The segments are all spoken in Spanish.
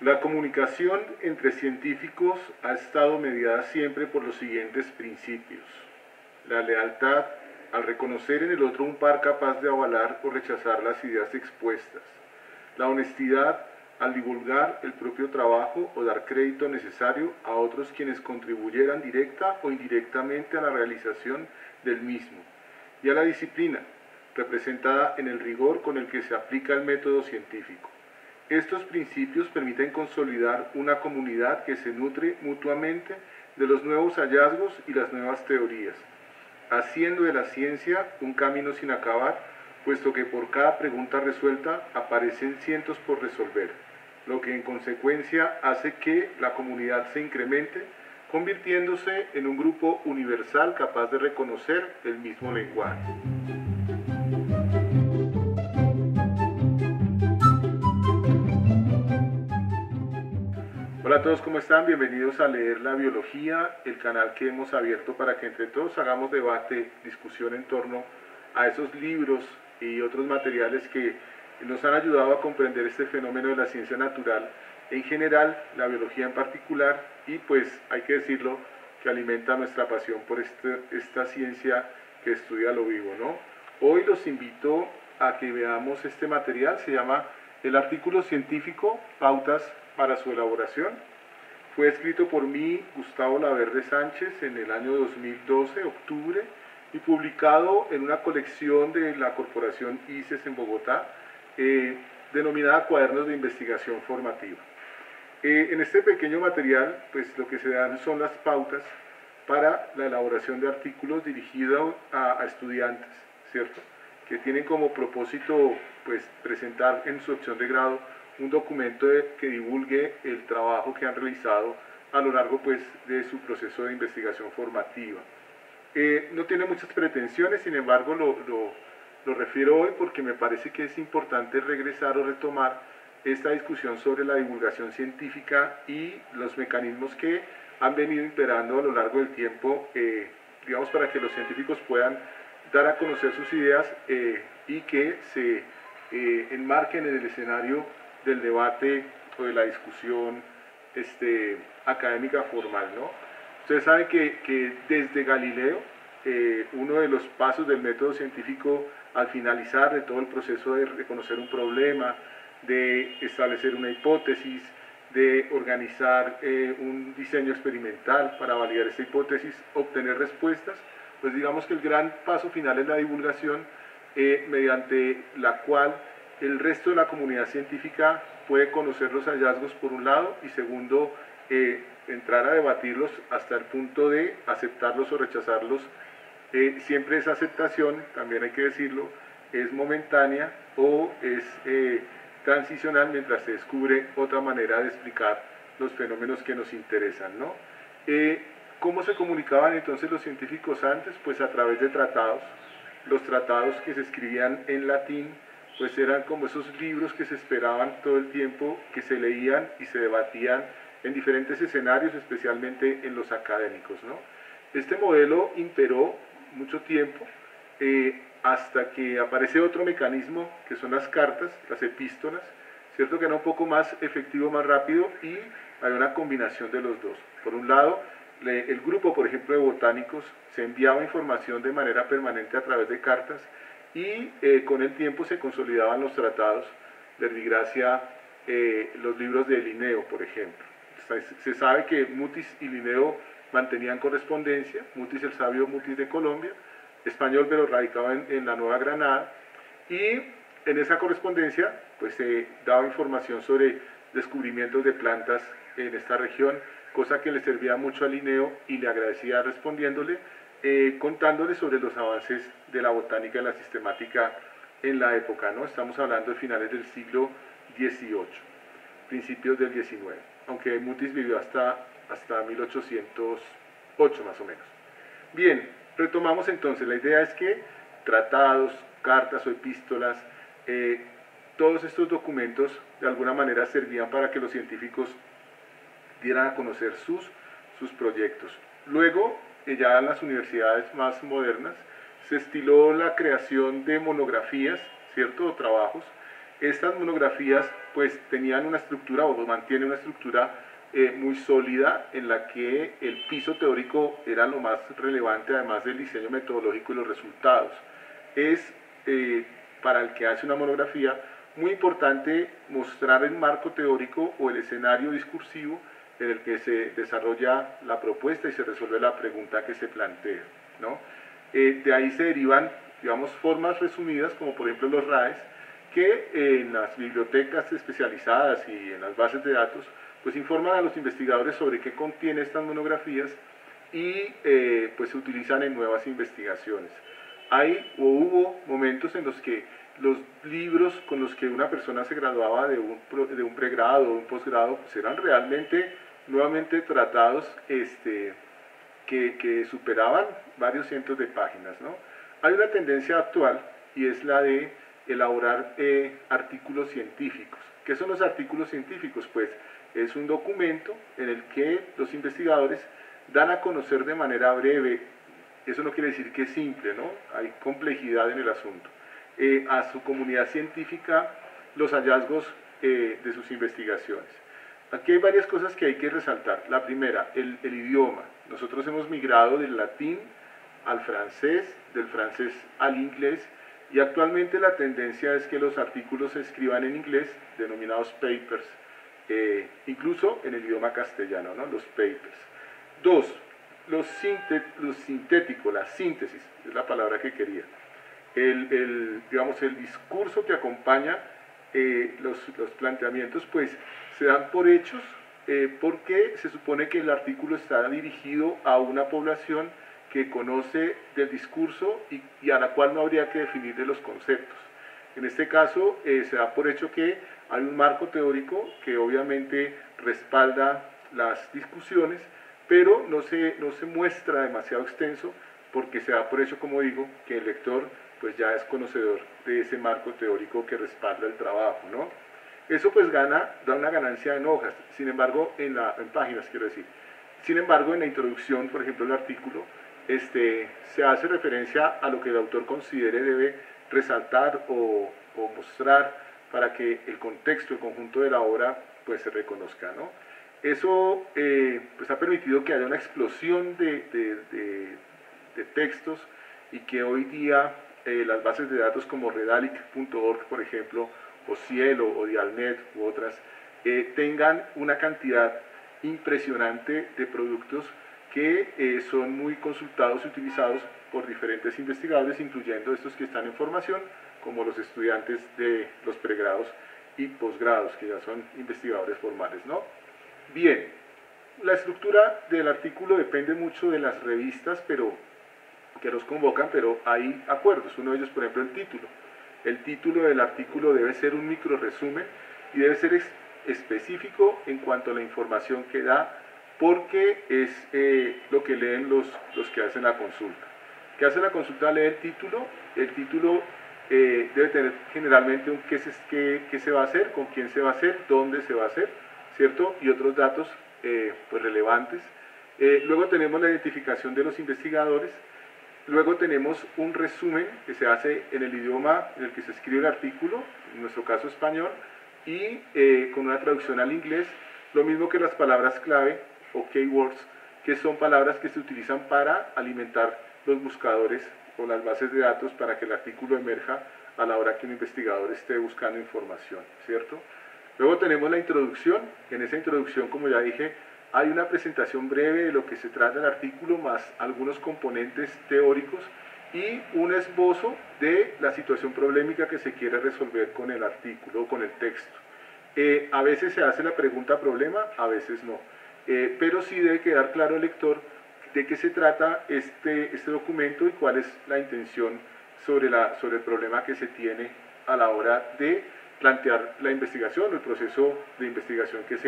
La comunicación entre científicos ha estado mediada siempre por los siguientes principios: la lealtad, al reconocer en el otro un par capaz de avalar o rechazar las ideas expuestas; la honestidad, al divulgar el propio trabajo o dar crédito necesario a otros quienes contribuyeran directa o indirectamente a la realización del mismo; y a la disciplina, representada en el rigor con el que se aplica el método científico. Estos principios permiten consolidar una comunidad que se nutre mutuamente de los nuevos hallazgos y las nuevas teorías, haciendo de la ciencia un camino sin acabar, puesto que por cada pregunta resuelta aparecen cientos por resolver, lo que en consecuencia hace que la comunidad se incremente, convirtiéndose en un grupo universal capaz de reconocer el mismo lenguaje. Hola a todos, ¿cómo están? Bienvenidos a Leer la Biología, el canal que hemos abierto para que entre todos hagamos debate, discusión en torno a esos libros y otros materiales que nos han ayudado a comprender este fenómeno de la ciencia natural en general, la biología en particular, y pues hay que decirlo, que alimenta nuestra pasión por esta ciencia que estudia lo vivo, ¿no? Hoy los invito a que veamos este material, se llama El artículo científico, pautas para su elaboración. Fue escrito por mí, Gustavo Laverde Sánchez, en el año 2012, octubre, y publicado en una colección de la Corporación ICES en Bogotá, denominada Cuadernos de Investigación Formativa. En este pequeño material, pues lo que se dan son las pautas para la elaboración de artículos dirigidos a estudiantes, ¿cierto?, que tienen como propósito, pues, presentar en su opción de grado un documento que divulgue el trabajo que han realizado a lo largo, pues, de su proceso de investigación formativa. No tiene muchas pretensiones, sin embargo lo refiero hoy porque me parece que es importante regresar o retomar esta discusión sobre la divulgación científica y los mecanismos que han venido imperando a lo largo del tiempo, digamos, para que los científicos puedan dar a conocer sus ideas y que se enmarquen en el escenario del debate o de la discusión académica formal, ¿no? Ustedes saben que desde Galileo, uno de los pasos del método científico al finalizar de todo el proceso de reconocer un problema, de establecer una hipótesis, de organizar un diseño experimental para validar esta hipótesis, obtener respuestas, pues digamos que el gran paso final es la divulgación, mediante la cual el resto de la comunidad científica puede conocer los hallazgos por un lado y segundo, entrar a debatirlos hasta el punto de aceptarlos o rechazarlos. Siempre esa aceptación, también hay que decirlo, es momentánea o es transicional mientras se descubre otra manera de explicar los fenómenos que nos interesan, ¿no? ¿Cómo se comunicaban entonces los científicos antes? Pues a través de tratados. Los tratados que se escribían en latín, pues eran como esos libros que se esperaban todo el tiempo, que se leían y se debatían en diferentes escenarios, especialmente en los académicos, ¿no? Este modelo imperó mucho tiempo, hasta que aparece otro mecanismo, que son las cartas, las epístolas, ¿cierto?, que era un poco más efectivo, más rápido, y hay una combinación de los dos. Por un lado, el grupo, por ejemplo, de botánicos, se enviaba información de manera permanente a través de cartas, y con el tiempo se consolidaban los tratados, verbigracia, los libros de Linneo, por ejemplo. Se sabe que Mutis y Linneo mantenían correspondencia, Mutis, el sabio Mutis de Colombia, español pero radicado en la Nueva Granada, y en esa correspondencia pues se daba información sobre descubrimientos de plantas en esta región, cosa que le servía mucho a Linneo y le agradecía respondiéndole, contándole sobre los avances de la botánica y la sistemática en la época, ¿no? Estamos hablando de finales del siglo XVIII, principios del XIX, aunque Mutis vivió hasta 1808 más o menos. Bien, retomamos entonces. La idea es que tratados, cartas o epístolas, todos estos documentos de alguna manera servían para que los científicos dieran a conocer sus proyectos. Luego, ya en las universidades más modernas, se estiló la creación de monografías, ¿cierto?, o trabajos. Estas monografías pues tenían una estructura o mantienen una estructura muy sólida en la que el piso teórico era lo más relevante, además del diseño metodológico y los resultados. Es para el que hace una monografía muy importante mostrar el marco teórico o el escenario discursivo en el que se desarrolla la propuesta y se resuelve la pregunta que se plantea, ¿no? De ahí se derivan, digamos, formas resumidas, como por ejemplo los RAEs, que en las bibliotecas especializadas y en las bases de datos, pues informan a los investigadores sobre qué contiene estas monografías y pues se utilizan en nuevas investigaciones. Hay o hubo momentos en los que los libros con los que una persona se graduaba de un pregrado o un posgrado pues eran realmente nuevamente tratados que superaban varios cientos de páginas, ¿no? Hay una tendencia actual y es la de elaborar artículos científicos. ¿Qué son los artículos científicos? Pues es un documento en el que los investigadores dan a conocer de manera breve, eso no quiere decir que es simple, ¿no? Hay complejidad en el asunto, a su comunidad científica los hallazgos de sus investigaciones. Aquí hay varias cosas que hay que resaltar. La primera, el idioma. Nosotros hemos migrado del latín al francés, del francés al inglés, y actualmente la tendencia es que los artículos se escriban en inglés, denominados papers, incluso en el idioma castellano, ¿no? Los papers. Dos, lo sintético, la síntesis, es la palabra que quería. Digamos, el discurso que acompaña los planteamientos, pues se dan por hechos porque se supone que el artículo está dirigido a una población que conoce del discurso y a la cual no habría que definirle los conceptos. En este caso se da por hecho que hay un marco teórico que obviamente respalda las discusiones, pero no se muestra demasiado extenso porque se da por hecho, como digo, que el lector pues ya es conocedor de ese marco teórico que respalda el trabajo, ¿no? Eso pues da una ganancia en hojas, sin embargo, en páginas quiero decir. Sin embargo, en la introducción, por ejemplo, el artículo, se hace referencia a lo que el autor considere debe resaltar o mostrar para que el contexto, el conjunto de la obra, pues se reconozca, ¿no? Eso pues ha permitido que haya una explosión de textos y que hoy día las bases de datos como redalic.org, por ejemplo, o Cielo, o Dialnet, u otras, tengan una cantidad impresionante de productos que son muy consultados y utilizados por diferentes investigadores, incluyendo estos que están en formación, como los estudiantes de los pregrados y posgrados, que ya son investigadores formales, ¿no? Bien, la estructura del artículo depende mucho de las revistas que los convocan, pero hay acuerdos. Uno de ellos, por ejemplo, el título. El título del artículo debe ser un micro resumen y debe ser específico en cuanto a la información que da, porque es lo que leen los que hacen la consulta. ¿Qué hace la consulta? Lee el título debe tener generalmente un qué se va a hacer, con quién se va a hacer, dónde se va a hacer, ¿cierto? Y otros datos pues relevantes. Luego tenemos la identificación de los investigadores. Luego tenemos un resumen que se hace en el idioma en el que se escribe el artículo, en nuestro caso español, y con una traducción al inglés, lo mismo que las palabras clave o keywords, que son palabras que se utilizan para alimentar los buscadores o las bases de datos para que el artículo emerja a la hora que un investigador esté buscando información, ¿cierto? Luego tenemos la introducción. En esa introducción, como ya dije, hay una presentación breve de lo que se trata el artículo, más algunos componentes teóricos y un esbozo de la situación problemática que se quiere resolver con el artículo o con el texto. A veces se hace la pregunta problema, a veces no. Pero sí debe quedar claro al lector de qué se trata este documento y cuál es la intención sobre el problema que se tiene a la hora de plantear la investigación o el proceso de investigación que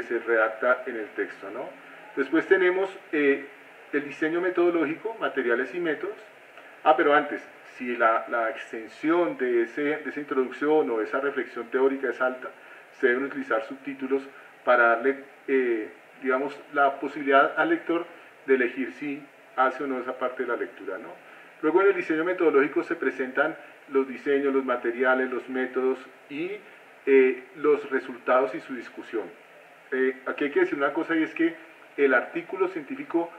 se redacta en el texto, ¿no? Después tenemos el diseño metodológico, materiales y métodos. Pero antes, si la extensión de esa introducción o esa reflexión teórica es alta, se deben utilizar subtítulos para darle, digamos, la posibilidad al lector de elegir si hace o no esa parte de la lectura, ¿no? Luego en el diseño metodológico se presentan los diseños, los materiales, los métodos y los resultados y su discusión. Aquí hay que decir una cosa, y es que el artículo científico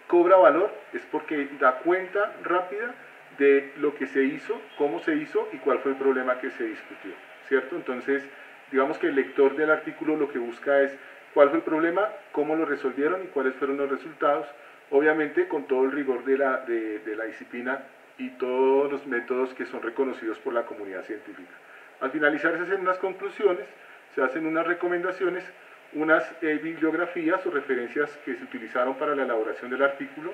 cobra valor es porque da cuenta rápida de lo que se hizo, cómo se hizo y cuál fue el problema que se discutió, ¿cierto? Entonces, digamos que el lector del artículo lo que busca es cuál fue el problema, cómo lo resolvieron y cuáles fueron los resultados, obviamente con todo el rigor de la disciplina y todos los métodos que son reconocidos por la comunidad científica. Al finalizar se hacen unas conclusiones, se hacen unas recomendaciones, unas bibliografías o referencias que se utilizaron para la elaboración del artículo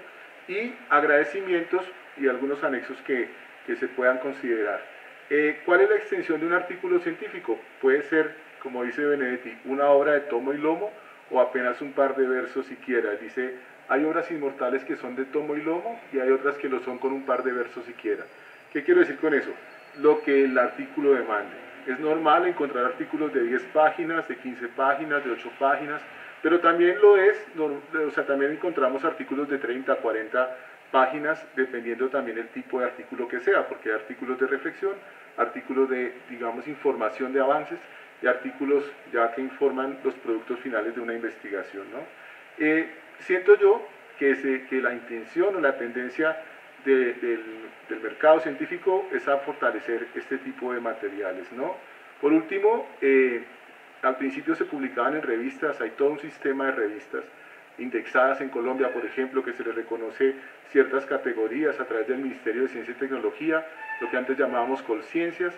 y agradecimientos y algunos anexos que se puedan considerar. ¿Cuál es la extensión de un artículo científico? Puede ser, como dice Benedetti, una obra de tomo y lomo o apenas un par de versos siquiera. Dice, hay obras inmortales que son de tomo y lomo y hay otras que lo son con un par de versos siquiera. ¿Qué quiero decir con eso? Lo que el artículo demande. Es normal encontrar artículos de 10 páginas, de 15 páginas, de 8 páginas, pero también también encontramos artículos de 30, 40 páginas, dependiendo también el tipo de artículo que sea, porque hay artículos de reflexión, artículos de, digamos, información de avances y artículos ya que informan los productos finales de una investigación, ¿no? Siento yo que la intención o la tendencia del mercado científico es a fortalecer este tipo de materiales, ¿no? Por último, al principio se publicaban en revistas, hay todo un sistema de revistas indexadas en Colombia, por ejemplo, que se les reconoce ciertas categorías a través del Ministerio de Ciencia y Tecnología, lo que antes llamábamos Colciencias,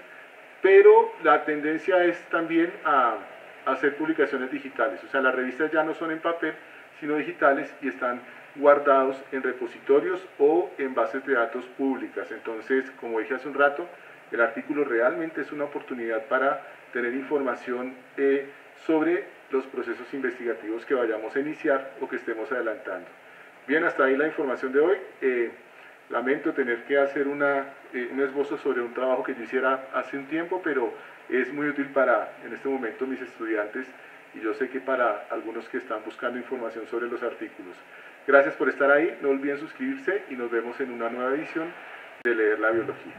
pero la tendencia es también a hacer publicaciones digitales, o sea, las revistas ya no son en papel, sino digitales y están guardados en repositorios o en bases de datos públicas. Entonces, como dije hace un rato, el artículo realmente es una oportunidad para tener información sobre los procesos investigativos que vayamos a iniciar o que estemos adelantando. Bien, hasta ahí la información de hoy. Lamento tener que hacer un esbozo sobre un trabajo que yo hiciera hace un tiempo, pero es muy útil para, en este momento, mis estudiantes y yo sé que para algunos que están buscando información sobre los artículos. Gracias por estar ahí, no olviden suscribirse y nos vemos en una nueva edición de Leer la Biología.